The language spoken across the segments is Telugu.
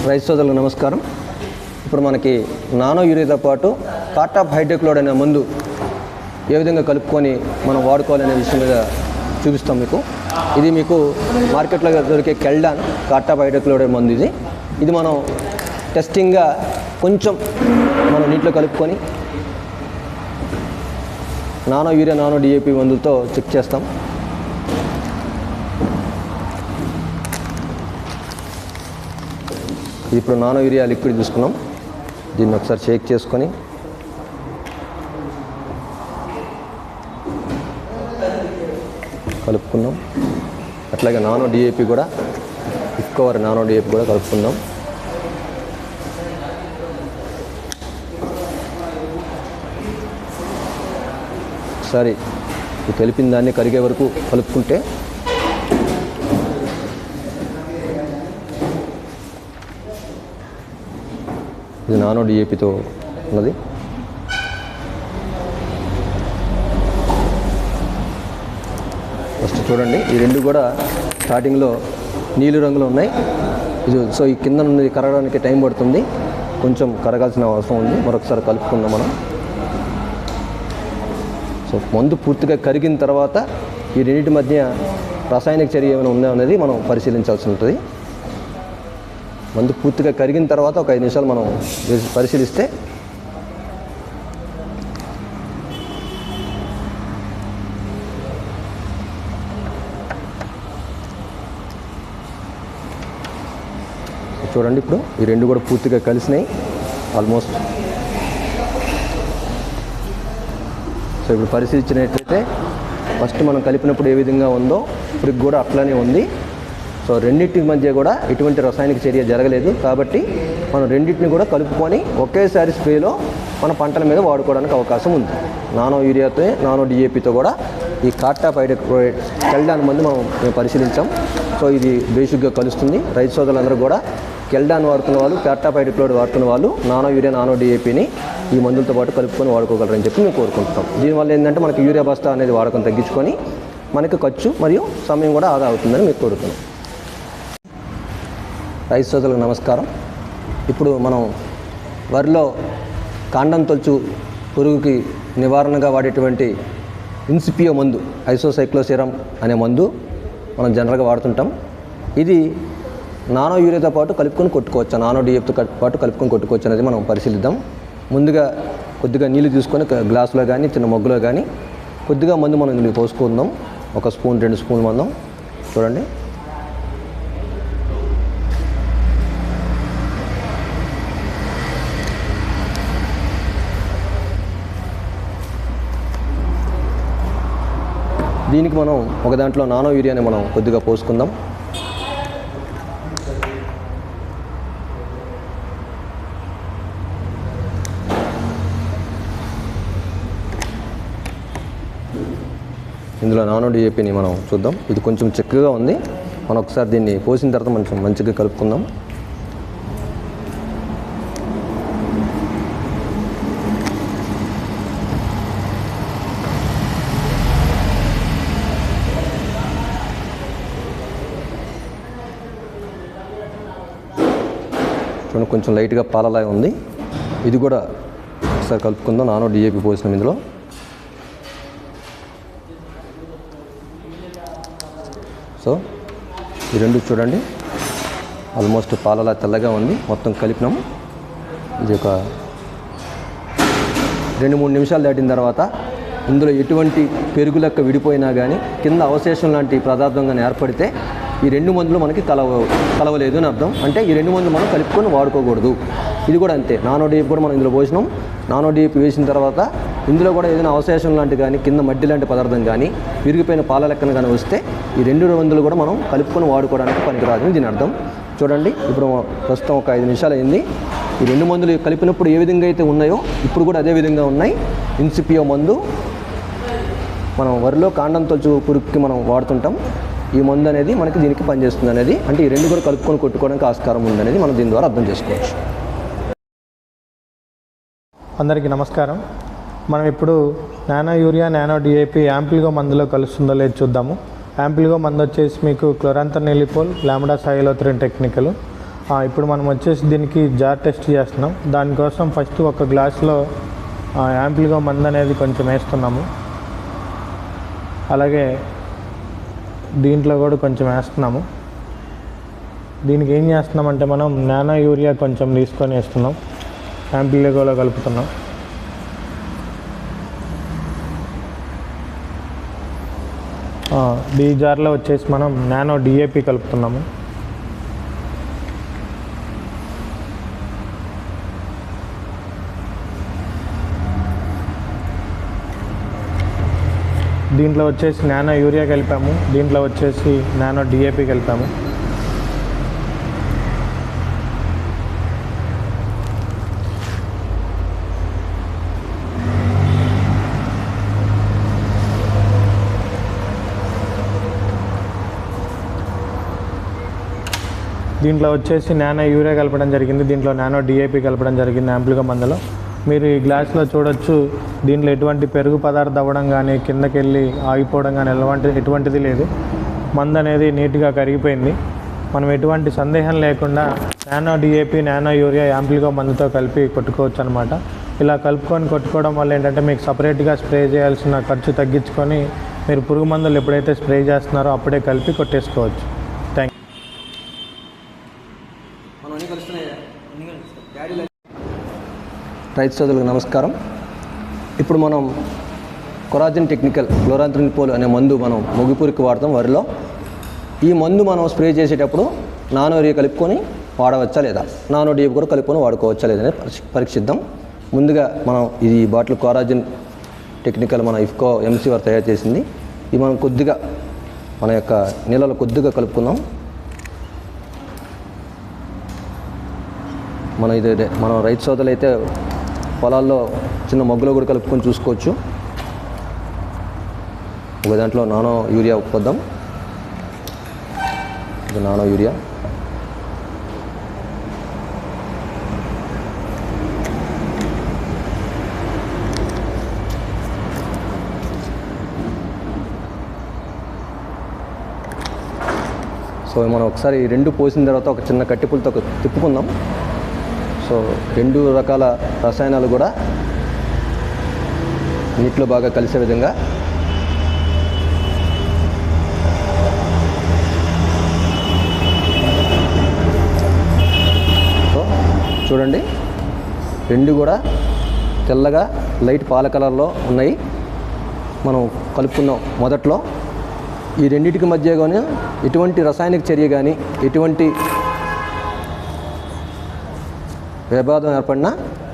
రైతు సోదరులకు నమస్కారం. ఇప్పుడు మనకి నానో యూరియాతో పాటు కార్టాప్ హైడ్రోక్లోరైడ్ అనే మందు ఏ విధంగా కలుపుకొని మనం వాడుకోవాలనే విషయం మీద చూపిస్తాం మీకు. ఇది మీకు మార్కెట్లో దొరికే కెల్డాన్ కార్టాప్ హైడ్రోక్లోరైడ్ మందు. ఇది మనం టెస్టింగ్గా కొంచెం మనం నీటిలో కలుపుకొని నానో యూరియా నానో డిఏపి మందులతో చెక్ చేస్తాం. ఇప్పుడు నానో యూరియా లిక్విడ్ తీసుకున్నాం. దీన్ని ఒకసారి షేక్ చేసుకొని కలుపుకుందాం. అట్లాగే నానో డిఏపి కూడా ఇఫ్కవర్ నానో డిఏపి కూడా కలుపుకుందాం. ఒకసారి కలిపిన దాన్ని కరిగే వరకు కలుపుకుంటే ఇది నానో డిఏపితో ఉన్నది. ఫస్ట్ చూడండి, ఈ రెండు కూడా స్టార్టింగ్లో నీలి రంగులో ఉన్నాయి. ఇది సో ఈ కింద నుండి కరగడానికి టైం పడుతుంది, కొంచెం కరగాల్సిన అవసరం ఉంది. మరొకసారి కలుపుకుందాం మనం. సో మందు పూర్తిగా కరిగిన తర్వాత ఈ రెండింటి మధ్య రసాయనిక చర్య ఏమైనా ఉందా అనేది మనం పరిశీలించాల్సి ఉంటుంది. మందు పూర్తిగా కరిగిన తర్వాత ఒక 5 నిమిషాలు మనం పరిశీలిస్తే చూడండి, ఇప్పుడు ఈ రెండు కూడా పూర్తిగా కలిసినాయి ఆల్మోస్ట్. సో ఇప్పుడు పరిశీలించినట్లయితే ఫస్ట్ మనం కలిపినప్పుడు ఏ విధంగా ఉందో ఇప్పుడు కూడా అట్లానే ఉంది. సో రెండింటి మధ్య కూడా ఎటువంటి రసాయనిక చర్య జరగలేదు. కాబట్టి మనం రెండింటిని కూడా కలుపుకొని ఒకేసారి స్ప్రేలో మన పంటల మీద వాడుకోవడానికి అవకాశం ఉంది. నానో యూరియాతో నానో డిఏపితో కూడా ఈ కార్టాప్ హైడ్రోక్లోరైడ్ కెల్డాన్ మందు మేము పరిశీలించాం. సో ఇది బేసిక్గా కలుస్తుంది. రైతు సోదరులందరూ కూడా కెల్డాన్ వాడుతున్న వాళ్ళు, కార్టాప్ హైడ్రోక్లోరైడ్ వాడుతున్న వాళ్ళు నానో యూరియా నానో డిఏపిని ఈ మందులతో పాటు కలుపుకొని వాడుకోగలరని చెప్పి మేము కోరుకుంటున్నాం. దీనివల్ల ఏంటంటే మనకి యూరియా బస్తా అనేది వాడకం తగ్గించుకొని మనకు ఖర్చు మరియు సమయం కూడా ఆదా అవుతుందని మేము కోరుతున్నాం. రైతు సోదరులకు నమస్కారం. ఇప్పుడు మనం వరిలో కాండం తొలుచు పురుగుకి నివారణగా వాడేటువంటి ఇన్సిపియో మందు ఐసోసైక్లోసిరమ్ అనే మందు మనం జనరల్గా వాడుతుంటాం. ఇది నానో యూరియాతో పాటు కలుపుకొని కొట్టుకోవచ్చు, నానో డిఏపితో పాటు కలుపుకొని కొట్టుకోవచ్చు అనేది మనం పరిశీలిద్దాం. ముందుగా కొద్దిగా నీళ్ళు తీసుకొని గ్లాసులో కానీ చిన్న మొగ్గులో కానీ కొద్దిగా మందు మనం ఇందులో పోసుకుందాం. 1 స్పూన్ 2 స్పూన్ మందం. చూడండి, దీనికి మనం ఒక దాంట్లో నానో యూరియాని మనం కొద్దిగా పోసుకుందాం. ఇందులో నానో డిఏపిని మనం చూద్దాం. ఇది కొంచెం చిక్కగా ఉంది. మనం ఒకసారి దీన్ని పోసిన తర్వాత మంచిగా కలుపుకుందాం. కొంచెం లైట్గా పాలలా ఉంది. ఇది కూడా ఒకసారి కలుపుకుందాం. నానో డిఏపి పోసినాం ఇందులో. సో ఈ రెండు చూడండి ఆల్మోస్ట్ పాలలా తెల్లగా ఉంది. మొత్తం కలిపినాం. ఇది ఒక 2-3 నిమిషాలు దాటిన తర్వాత ఇందులో ఎటువంటి పెరుగు లెక్క విడిపోయినా కానీ కింద అవశేషం లాంటి పదార్థం కానీ ఏర్పడితే ఈ రెండు మందులు మనకి కలవలేదు అని అర్థం. అంటే ఈ రెండు మందులు మనం కలుపుకొని వాడుకోకూడదు. ఇది కూడా అంతే. నానో డిఏపి కూడా మనం ఇందులో పోసినాం. నానో డిఏపి వేసిన తర్వాత ఇందులో కూడా ఏదైనా అవశేషం లాంటి కానీ కింద మడ్డి లాంటి పదార్థం కానీ విరిగిపోయిన పాల లెక్కన కానీ వస్తే ఈ రెండు మందులు కూడా మనం కలుపుకొని వాడుకోవడానికి పనికిరాదని దీని అర్థం. చూడండి, ఇప్పుడు ప్రస్తుతం ఒక 5 నిమిషాలు అయింది. ఈ రెండు మందులు కలిపినప్పుడు ఏ విధంగా అయితే ఉన్నాయో ఇప్పుడు కూడా అదే విధంగా ఉన్నాయి. ఇన్సిపియో మందు మనం వరిలో కాండం తొలుచు పురుగుకి మనం వాడుతుంటాం. ఈ మందు అనేది మనకి దీనికి పనిచేస్తుంది అనేది, అంటే ఈ రెండు కూడా కలుపుకొని కొట్టుకోవడానికి ఆస్కారం ఉందనేది మనం దీని ద్వారా అర్థం చేసుకోవచ్చు. అందరికీ నమస్కారం. మనం ఇప్పుడు nano urea nano DAP Ampligo మందులో కలుస్తుందో లేదో చూద్దాము. యాంప్లిగో మందు వచ్చేసి మీకు క్లోరాంథనెలిపోల్ లాంబ్డా సాయిలోత్రిన్ టెక్నికల్. ఇప్పుడు మనం వచ్చేసి దీనికి జార్ టెస్ట్ చేస్తున్నాం. దానికోసం ఫస్ట్ ఒక గ్లాస్లో యాంప్లిగో మందు అనేది కొంచెం వేస్తున్నాము. అలాగే దీంట్లో కూడా కొంచెం వేస్తున్నాము. దీనికి ఏం చేస్తున్నామంటే మనం నానో యూరియా కొంచెం తీసుకొని వేస్తున్నాం, యాంప్లిగోలో కలుపుతున్నాం. ఈ జార్లో వచ్చేసి మనం నానో డిఏపి కలుపుతున్నాము. దీంట్లో వచ్చేసి నానో యూరియా కలిపాము, దీంట్లో వచ్చేసి నానో డిఏపి కలిపాము. దీంట్లో వచ్చేసి నానో యూరియా కలపడం జరిగింది, దీంట్లో నానో డిఏపి కలపడం జరిగింది యాంప్లిగో మందులో. మీరు ఈ గ్లాస్లో చూడొచ్చు, దీంట్లో ఎటువంటి పెరుగు పదార్థం అవ్వడం కానీ కిందకి వెళ్ళి ఆగిపోవడం కానీ ఎటువంటిది లేదు. మందు అనేది నీట్గా కరిగిపోయింది. మనం ఎటువంటి సందేహం లేకుండా nano DAP nano urea Ampligo మందుతో కలిపి కొట్టుకోవచ్చు అనమాట. ఇలా కలుపుకొని కొట్టుకోవడం వల్ల ఏంటంటే మీకు సపరేట్గా స్ప్రే చేయాల్సిన ఖర్చు తగ్గించుకొని మీరు పురుగు మందులు ఎప్పుడైతే స్ప్రే చేస్తున్నారో అప్పుడే కలిపి కొట్టేసుకోవచ్చు. Thank you. రైతు సోదరులకు నమస్కారం. ఇప్పుడు మనం కొరాజిన్ టెక్నికల్ క్లోరాంత్రినిపోల్ అనే మందు మనం మొగిపూరికి వాడతాం వరిలో. ఈ మందు మనం స్ప్రే చేసేటప్పుడు నానో యూరియా కలుపుకొని వాడవచ్చా లేదా, నానో డిఏపి కూడా కలుపుకొని వాడుకోవచ్చా లేదని పరీక్షిద్దాం. ముందుగా మనం ఇది బాటిల్ కొరాజిన్ టెక్నికల్ మన ఇఫ్కో ఎంసీ వారు తయారు చేసింది. ఇది మనం కొద్దిగా మన యొక్క నీళ్ళలో కొద్దిగా కలుపుకుందాం. మనం రైతు సోదరులు అయితే పొలాల్లో చిన్న మగ్గులో కూడా కలుపుకొని చూసుకోవచ్చు. ఒక దాంట్లో నానో యూరియా పోద్దాం. ఇది నానో యూరియా. సో మనం ఒకసారి రెండు పోసిన తర్వాత ఒక చిన్న కట్టిపులతో తిప్పుకుందాం. సో రెండు రకాల రసాయనాలు కూడా నీటిలో బాగా కలిసే విధంగా సో చూడండి, రెండు కూడా తెల్లగా లైట్ పాల కలర్లో ఉన్నాయి. మనం కలుపుకున్నాం మొదట్లో. ఈ రెండింటికి మధ్య కానీ ఎటువంటి రసాయనిక చర్య కానీ ఎటువంటి విభాదం ఏర్పడినా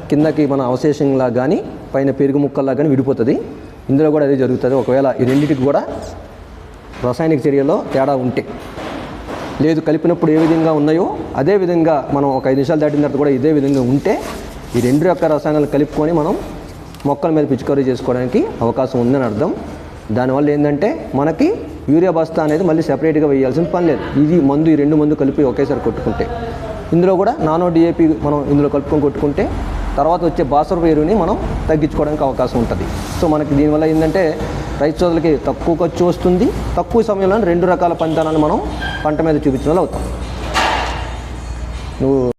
కిందకి మన అవశేషంలా కానీ పైన పెరుగు ముక్కల్లా కానీ విడిపోతుంది. ఇందులో కూడా అదే జరుగుతుంది. ఒకవేళ ఈ రెండింటికి కూడా రసాయనిక చర్యలో తేడా ఉంటే, లేదు కలిపినప్పుడు ఏ విధంగా ఉన్నాయో అదే విధంగా మనం ఒక 5 నిమిషాలు దాటిన తర్వాత కూడా ఇదే విధంగా ఉంటే ఈ రెండు రకాల రసాయనాలు కలుపుకొని మనం మొక్కల మీద పిచికారీ చేసుకోవడానికి అవకాశం ఉందని అర్థం. దానివల్ల ఏంటంటే మనకి యూరియా బస్తా అనేది మళ్ళీ సెపరేట్గా వేయాల్సిన పని లేదు. ఇది మందు, ఈ రెండు మందు కలిపి ఒకేసారి కొట్టుకుంటే, ఇందులో కూడా నానో డిఏపి మనం ఇందులో కలుపుకొని కొట్టుకుంటే తర్వాత వచ్చే బాసరపు ఎరువుని మనం తగ్గించుకోవడానికి అవకాశం ఉంటుంది. సో మనకి దీనివల్ల ఏంటంటే రైతు సోదరులకి తక్కువ ఖర్చు వస్తుంది, తక్కువ సమయంలో రెండు రకాల పనితనాన్ని మనం పంట మీద చూపించిన వాళ్ళు అవుతాం. నువ్వు